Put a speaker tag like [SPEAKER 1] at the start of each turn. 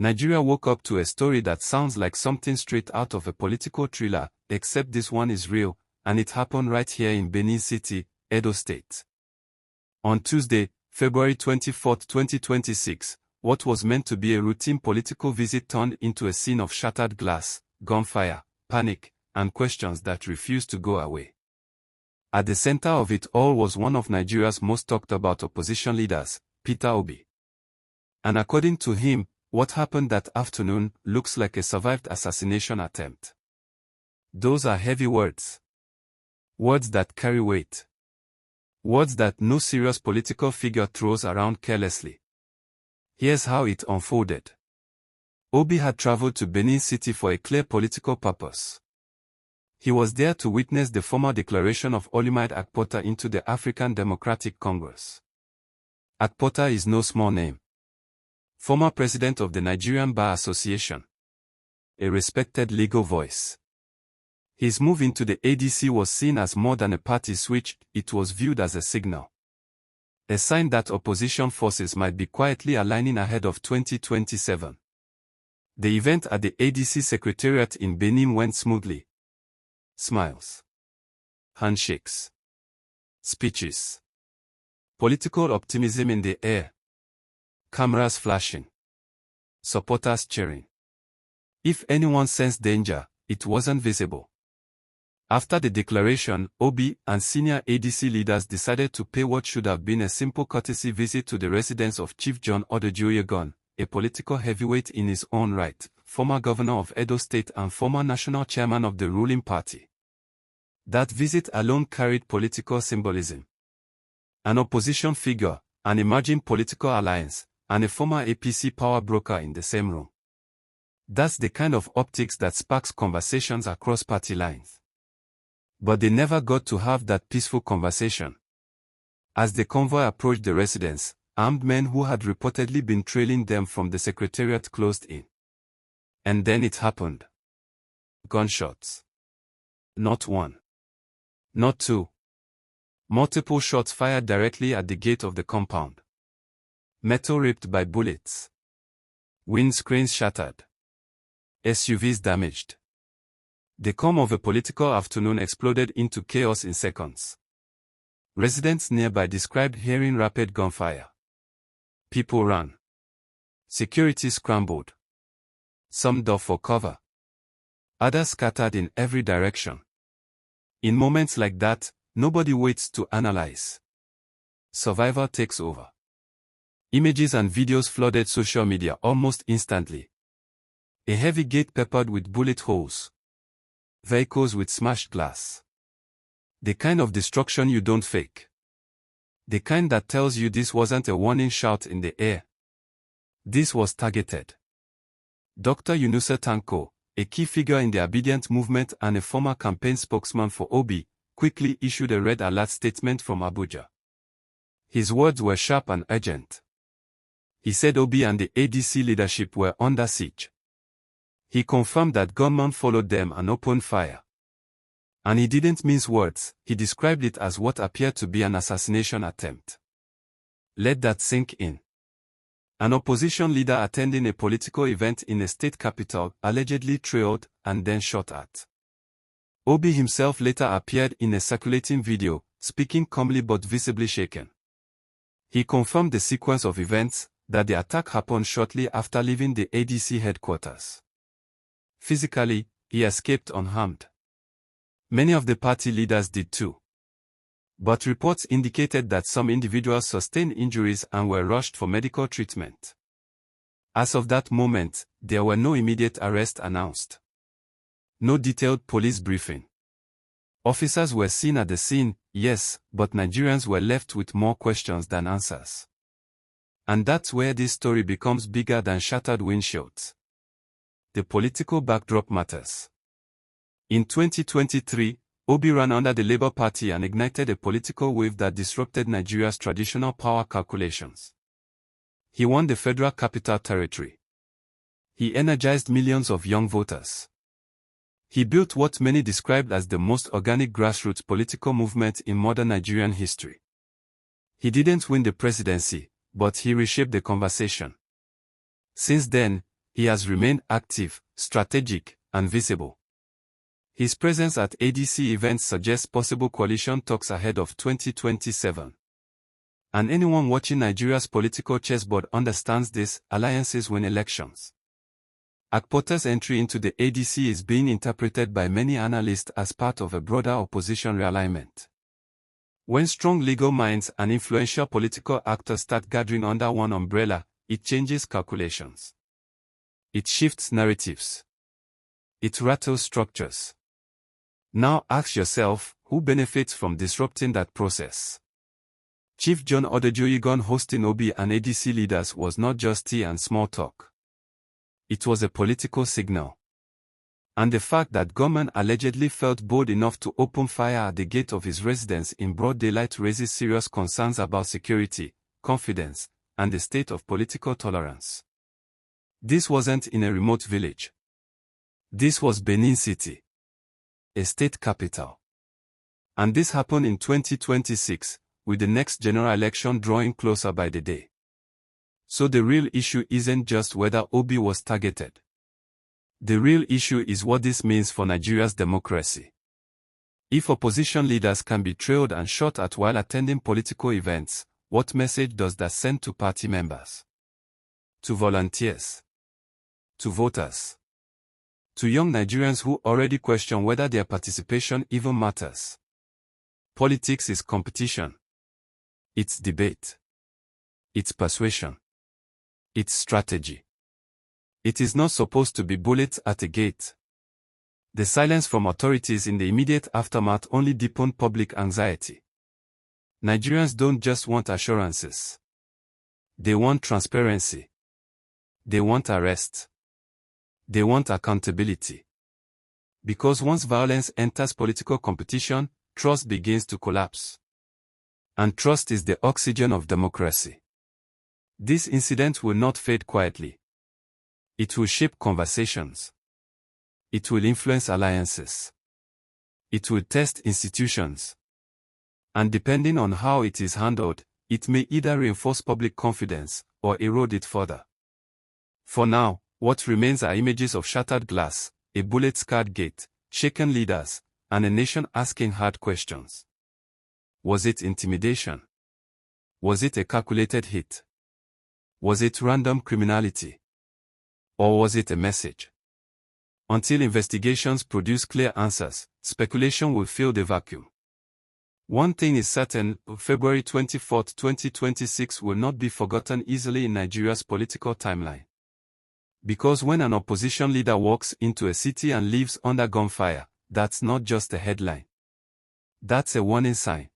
[SPEAKER 1] Nigeria woke up to a story that sounds like something straight out of a political thriller, except this one is real, and it happened right here in Benin City, Edo State. On Tuesday, February 24, 2026, what was meant to be a routine political visit turned into a scene of shattered glass, gunfire, panic, and questions that refused to go away. At the center of it all was one of Nigeria's most talked about opposition leaders, Peter Obi. And according to him, what happened that afternoon looks like a survived assassination attempt. Those are heavy words. Words that carry weight. Words that no serious political figure throws around carelessly. Here's how it unfolded. Obi had traveled to Benin City for a clear political purpose. He was there to witness the formal declaration of Olumide Akpata into the African Democratic Congress. Akpata is no small name. Former president of the Nigerian Bar Association. A respected legal voice. His move into the ADC was seen as more than a party switch, it was viewed as a signal. A sign that opposition forces might be quietly aligning ahead of 2027. The event at the ADC Secretariat in Benin went smoothly. Smiles. Handshakes. Speeches. Political optimism in the air. Cameras flashing. Supporters cheering. If anyone sensed danger, it wasn't visible. After the declaration, Obi and senior ADC leaders decided to pay what should have been a simple courtesy visit to the residence of Chief John Odujoyegon, a political heavyweight in his own right, former governor of Edo State and former national chairman of the ruling party. That visit alone carried political symbolism. An opposition figure, an emerging political alliance, and a former APC power broker in the same room. That's the kind of optics that sparks conversations across party lines. But they never got to have that peaceful conversation. As the convoy approached the residence, armed men who had reportedly been trailing them from the secretariat closed in. And then it happened. Gunshots. Not one. Not two. Multiple shots fired directly at the gate of the compound. Metal ripped by bullets. Windscreens shattered. SUVs damaged. The calm of a political afternoon exploded into chaos in seconds. Residents nearby described hearing rapid gunfire. People ran. Security scrambled. Some dove for cover. Others scattered in every direction. In moments like that, nobody waits to analyze. Survival takes over. Images and videos flooded social media almost instantly. A heavy gate peppered with bullet holes. Vehicles with smashed glass. The kind of destruction you don't fake. The kind that tells you this wasn't a warning shout in the air. This was targeted. Dr. Yunusa Tanko, a key figure in the Obedient movement and a former campaign spokesman for Obi, quickly issued a red alert statement from Abuja. His words were sharp and urgent. He said Obi and the ADC leadership were under siege. He confirmed that gunmen followed them and opened fire. And he didn't mince words, he described it as what appeared to be an assassination attempt. Let that sink in. An opposition leader attending a political event in a state capital allegedly trailed and then shot at. Obi himself later appeared in a circulating video, speaking calmly but visibly shaken. He confirmed the sequence of events, that the attack happened shortly after leaving the ADC headquarters. Physically, he escaped unharmed. Many of the party leaders did too. But reports indicated that some individuals sustained injuries and were rushed for medical treatment. As of that moment, there were no immediate arrests announced. No detailed police briefing. Officers were seen at the scene, yes, but Nigerians were left with more questions than answers. And that's where this story becomes bigger than shattered windshields. The political backdrop matters. In 2023, Obi ran under the Labour Party and ignited a political wave that disrupted Nigeria's traditional power calculations. He won the Federal Capital Territory. He energized millions of young voters. He built what many described as the most organic grassroots political movement in modern Nigerian history. He didn't win the presidency, but he reshaped the conversation. Since then, He has remained active, strategic, and visible. His presence at ADC events suggests possible coalition talks ahead of 2027. And anyone watching Nigeria's political chessboard understands this: alliances win elections. Akpata's entry into the ADC is being interpreted by many analysts as part of a broader opposition realignment. When strong legal minds and influential political actors start gathering under one umbrella, it changes calculations. It shifts narratives. It rattles structures. Now ask yourself, who benefits from disrupting that process? Chief John Odejoyigon hosting Obi and ADC leaders was not just tea and small talk. It was a political signal. And the fact that gunmen allegedly felt bold enough to open fire at the gate of his residence in broad daylight raises serious concerns about security, confidence, and the state of political tolerance. This wasn't in a remote village. This was Benin City, a state capital. And this happened in 2026, with the next general election drawing closer by the day. So the real issue isn't just whether Obi was targeted. The real issue is what this means for Nigeria's democracy. If opposition leaders can be trailed and shot at while attending political events, what message does that send to party members? To volunteers? To voters? To young Nigerians who already question whether their participation even matters? Politics is competition. It's debate. It's persuasion. It's strategy. It is not supposed to be bullets at a gate. The silence from authorities in the immediate aftermath only deepened public anxiety. Nigerians don't just want assurances. They want transparency. They want arrest. They want accountability. Because once violence enters political competition, trust begins to collapse. And trust is the oxygen of democracy. This incident will not fade quietly. It will shape conversations. It will influence alliances. It will test institutions. And depending on how it is handled, it may either reinforce public confidence or erode it further. For now, what remains are images of shattered glass, a bullet-scarred gate, shaken leaders, and a nation asking hard questions. Was it intimidation? Was it a calculated hit? Was it random criminality? Or was it a message? Until investigations produce clear answers, speculation will fill the vacuum. One thing is certain: February 24, 2026 will not be forgotten easily in Nigeria's political timeline. Because when an opposition leader walks into a city and leaves under gunfire, that's not just a headline. That's a warning sign.